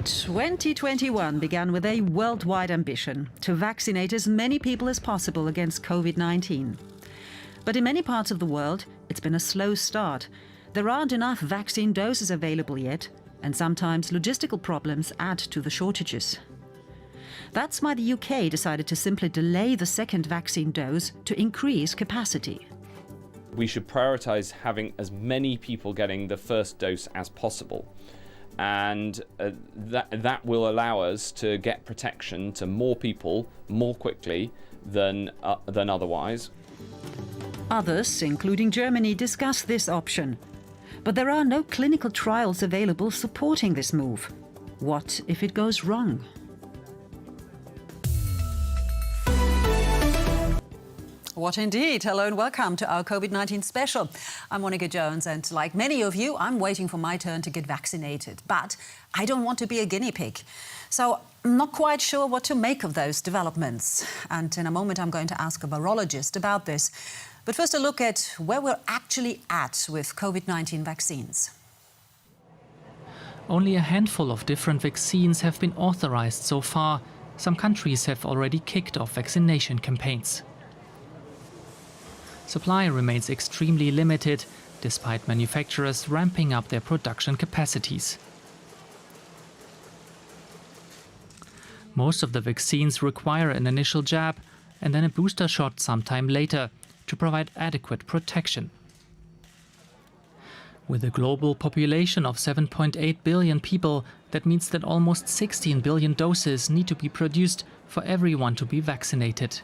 2021 began with a worldwide ambition to vaccinate as many people as possible against COVID-19. But in many parts of the world, it's been a slow start. There aren't enough vaccine doses available yet, and sometimes logistical problems add to the shortages. That's why the UK decided to simply delay the second vaccine dose to increase capacity. We should prioritise having as many people getting the first dose as possible. And that will allow us to get protection to more people more quickly than otherwise. Others, including Germany, discuss this option. But there are no clinical trials available supporting this move. What if it goes wrong? What indeed. Hello and welcome to our COVID-19 special. I'm Monica Jones, and like many of you, I'm waiting for my turn to get vaccinated. But I don't want to be a guinea pig. So I'm not quite sure what to make of those developments. And in a moment, I'm going to ask a virologist about this. But first, a look at where we're actually at with COVID-19 vaccines. Only a handful of different vaccines have been authorized so far. Some countries have already kicked off vaccination campaigns. Supply remains extremely limited, despite manufacturers ramping up their production capacities. Most of the vaccines require an initial jab and then a booster shot sometime later to provide adequate protection. With a global population of 7.8 billion people, that means that almost 16 billion doses need to be produced for everyone to be vaccinated.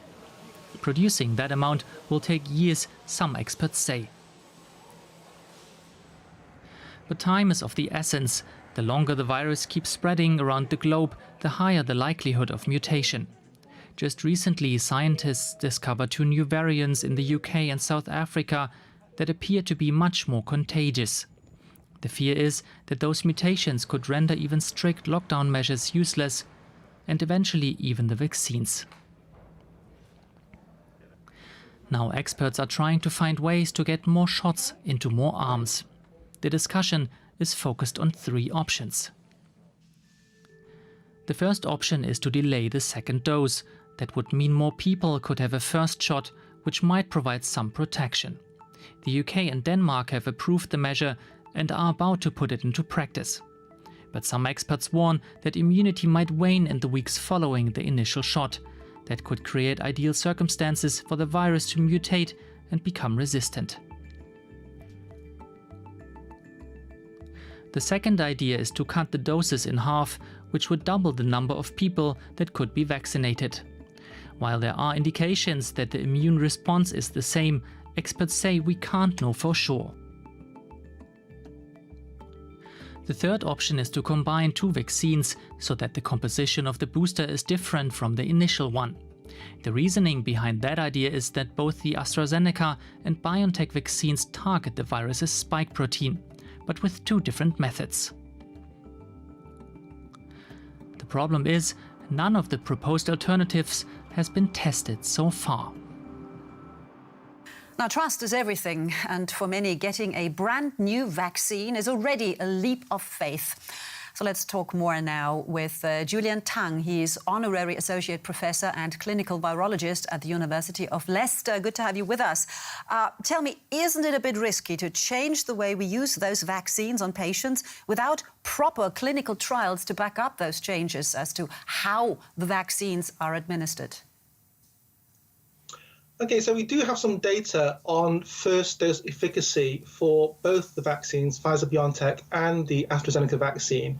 Producing that amount will take years, some experts say. But time is of the essence. The longer the virus keeps spreading around the globe, the higher the likelihood of mutation. Just recently, scientists discovered 2 new variants in the UK and South Africa that appear to be much more contagious. The fear is that those mutations could render even strict lockdown measures useless, and eventually even the vaccines. Now experts are trying to find ways to get more shots into more arms. The discussion is focused on 3 options. The first option is to delay the second dose. That would mean more people could have a first shot, which might provide some protection. The UK and Denmark have approved the measure and are about to put it into practice. But some experts warn that immunity might wane in the weeks following the initial shot. That could create ideal circumstances for the virus to mutate and become resistant. The second idea is to cut the doses in half, which would double the number of people that could be vaccinated. While there are indications that the immune response is the same, experts say we can't know for sure. The third option is to combine 2 vaccines so that the composition of the booster is different from the initial one. The reasoning behind that idea is that both the AstraZeneca and BioNTech vaccines target the virus's spike protein, but with 2 different methods. The problem is, none of the proposed alternatives has been tested so far. Now, trust is everything, and for many, getting a brand new vaccine is already a leap of faith. So let's talk more now with Julian Tang. He is Honorary Associate Professor and Clinical Virologist at the University of Leicester. Good to have you with us. Tell me, isn't it a bit risky to change the way we use those vaccines on patients without proper clinical trials to back up those changes as to how the vaccines are administered? Okay, so we do have some data on first dose efficacy for both the vaccines, Pfizer-BioNTech and the AstraZeneca vaccine.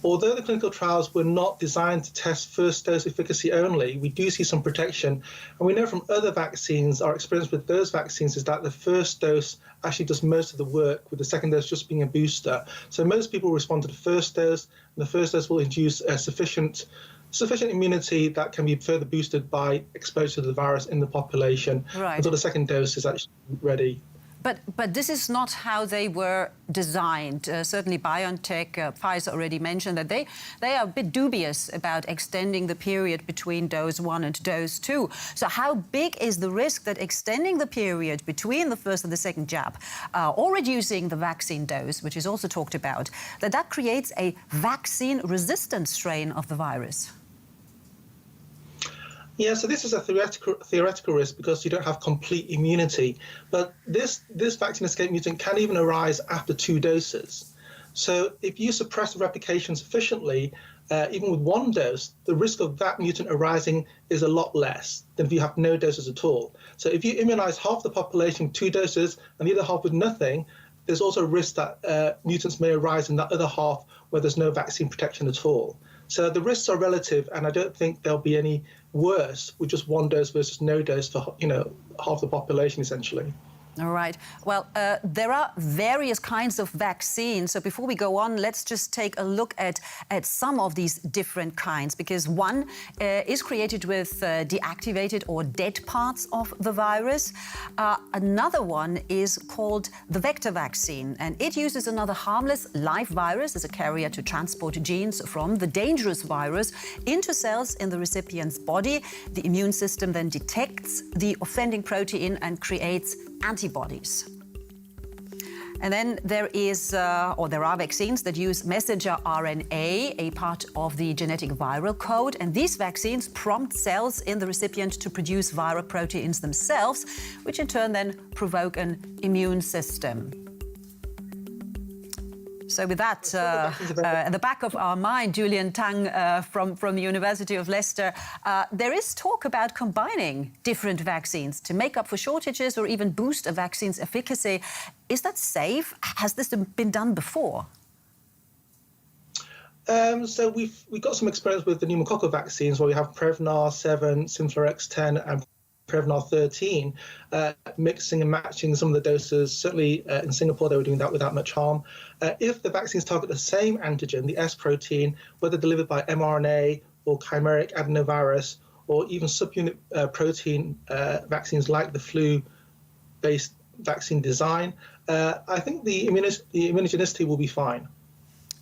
Although the clinical trials were not designed to test first dose efficacy only, we do see some protection. And we know from other vaccines, our experience with those vaccines is that the first dose actually does most of the work, with the second dose just being a booster. So most people respond to the first dose, and the first dose will induce a sufficient immunity that can be further boosted by exposure to the virus in the population until the second dose is actually ready. But this is not how they were designed. Certainly BioNTech, Pfizer already mentioned that they are a bit dubious about extending the period between dose 1 and dose 2. So how big is the risk that extending the period between the first and the second jab, or reducing the vaccine dose, which is also talked about, that creates a vaccine-resistant strain of the virus? Yeah, so this is a theoretical risk because you don't have complete immunity. But this vaccine escape mutant can even arise after 2 doses. So if you suppress the replication sufficiently, even with 1 dose, the risk of that mutant arising is a lot less than if you have no doses at all. So if you immunize half the population with 2 doses and the other half with nothing, there's also a risk that mutants may arise in that other half where there's no vaccine protection at all. So the risks are relative, and I don't think there'll be any worse with just 1 dose versus no dose for half the population, essentially. All right. Well, there are various kinds of vaccines. So before we go on, let's just take a look at some of these different kinds, because one is created with deactivated or dead parts of the virus. Another one is called the vector vaccine, and it uses another harmless live virus as a carrier to transport genes from the dangerous virus into cells in the recipient's body. The immune system then detects the offending protein and creates antibodies. And then there are vaccines that use messenger RNA, a part of the genetic viral code, and these vaccines prompt cells in the recipient to produce viral proteins themselves, which in turn then provoke an immune system. So with that at the back of our mind, Julian Tang from the University of Leicester, there is talk about combining different vaccines to make up for shortages or even boost a vaccine's efficacy. Is that safe? Has this been done before? So we've got some experience with the pneumococcal vaccines where we have Prevnar 7, Synflorix 10 and Prevnar 13, mixing and matching some of the doses. Certainly in Singapore, they were doing that without much harm. If the vaccines target the same antigen, the S protein, whether delivered by mRNA or chimeric adenovirus, or even subunit protein vaccines like the flu-based vaccine design, I think the immunogenicity will be fine.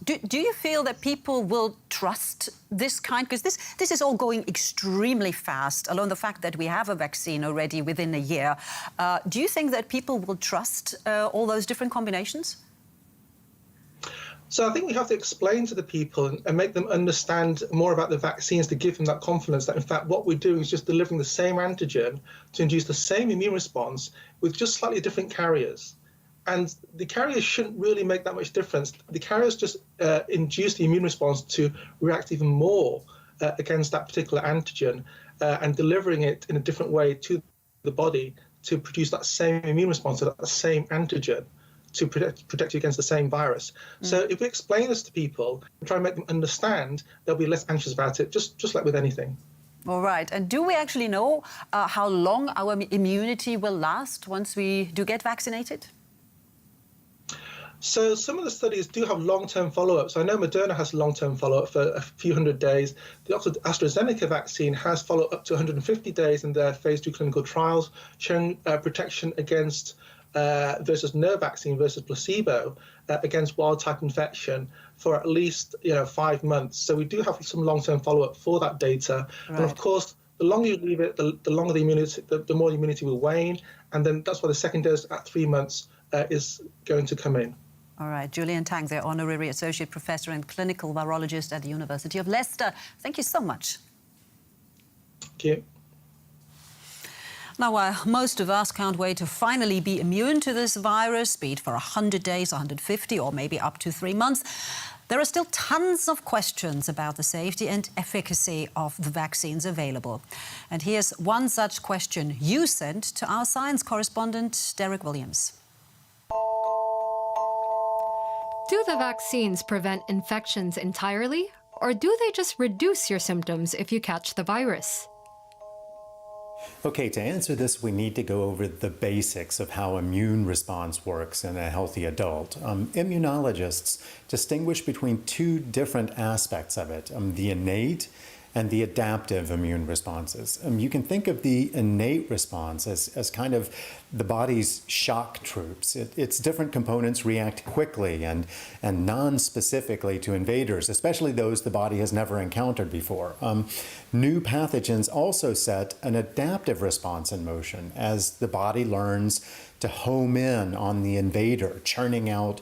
Do you feel that people will trust this kind? Because this is all going extremely fast, alone the fact that we have a vaccine already within a year. Do you think that people will trust all those different combinations? So I think we have to explain to the people and make them understand more about the vaccines to give them that confidence that, in fact, what we're doing is just delivering the same antigen to induce the same immune response with just slightly different carriers. And the carriers shouldn't really make that much difference. The carriers just induce the immune response to react even more against that particular antigen and delivering it in a different way to the body to produce that same immune response to that same antigen to protect you against the same virus. So if we explain this to people and try and make them understand, they'll be less anxious about it, just like with anything. All right. And do we actually know how long our immunity will last once we do get vaccinated? So some of the studies do have long-term follow-ups. I know Moderna has long-term follow-up for a few hundred days. The AstraZeneca vaccine has follow-up up to 150 days in their phase 2 clinical trials, showing protection against versus no vaccine versus placebo against wild-type infection for at least 5 months. So we do have some long-term follow-up for that data. Right. And of course, the longer you leave it, the longer the immunity, the more the immunity will wane. And then that's why the second dose at 3 months is going to come in. All right, Julian Tang, the Honorary Associate Professor and Clinical Virologist at the University of Leicester. Thank you so much. Thank you. Now, while most of us can't wait to finally be immune to this virus, be it for 100 days, 150, or maybe up to 3 months, there are still tons of questions about the safety and efficacy of the vaccines available. And here's one such question you sent to our science correspondent, Derek Williams. Do the vaccines prevent infections entirely, or do they just reduce your symptoms if you catch the virus? Okay, to answer this, we need to go over the basics of how immune response works in a healthy adult. Immunologists distinguish between 2 different aspects of it, the innate and the adaptive immune responses. You can think of the innate response as kind of the body's shock troops. Its different components react quickly and non-specifically to invaders, especially those the body has never encountered before. New pathogens also set an adaptive response in motion as the body learns to home in on the invader, churning out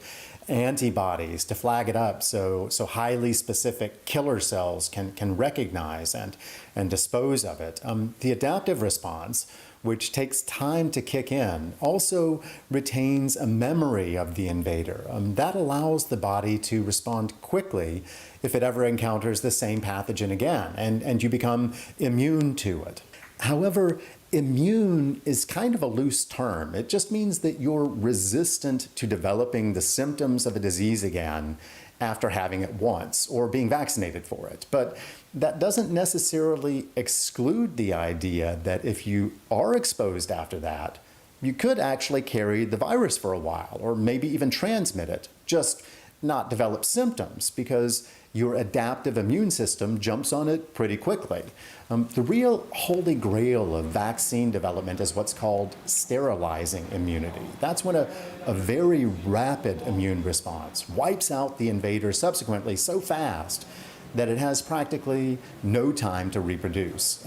antibodies to flag it up so highly specific killer cells can recognize and dispose of it. The adaptive response, which takes time to kick in, also retains a memory of the invader. That allows the body to respond quickly if it ever encounters the same pathogen again, and you become immune to it. However, immune is kind of a loose term. It just means that you're resistant to developing the symptoms of a disease again after having it once or being vaccinated for it. But that doesn't necessarily exclude the idea that if you are exposed after that, you could actually carry the virus for a while or maybe even transmit it, just not develop symptoms because your adaptive immune system jumps on it pretty quickly. The real holy grail of vaccine development is what's called sterilizing immunity. That's when a very rapid immune response wipes out the invader subsequently so fast that it has practically no time to reproduce.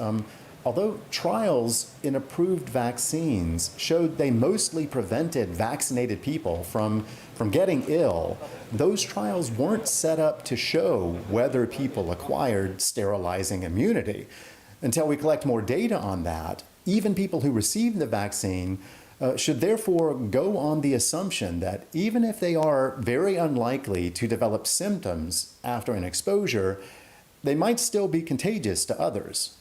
Although trials in approved vaccines showed they mostly prevented vaccinated people from getting ill, those trials weren't set up to show whether people acquired sterilizing immunity. Until we collect more data on that, even people who received the vaccine should therefore go on the assumption that even if they are very unlikely to develop symptoms after an exposure, they might still be contagious to others.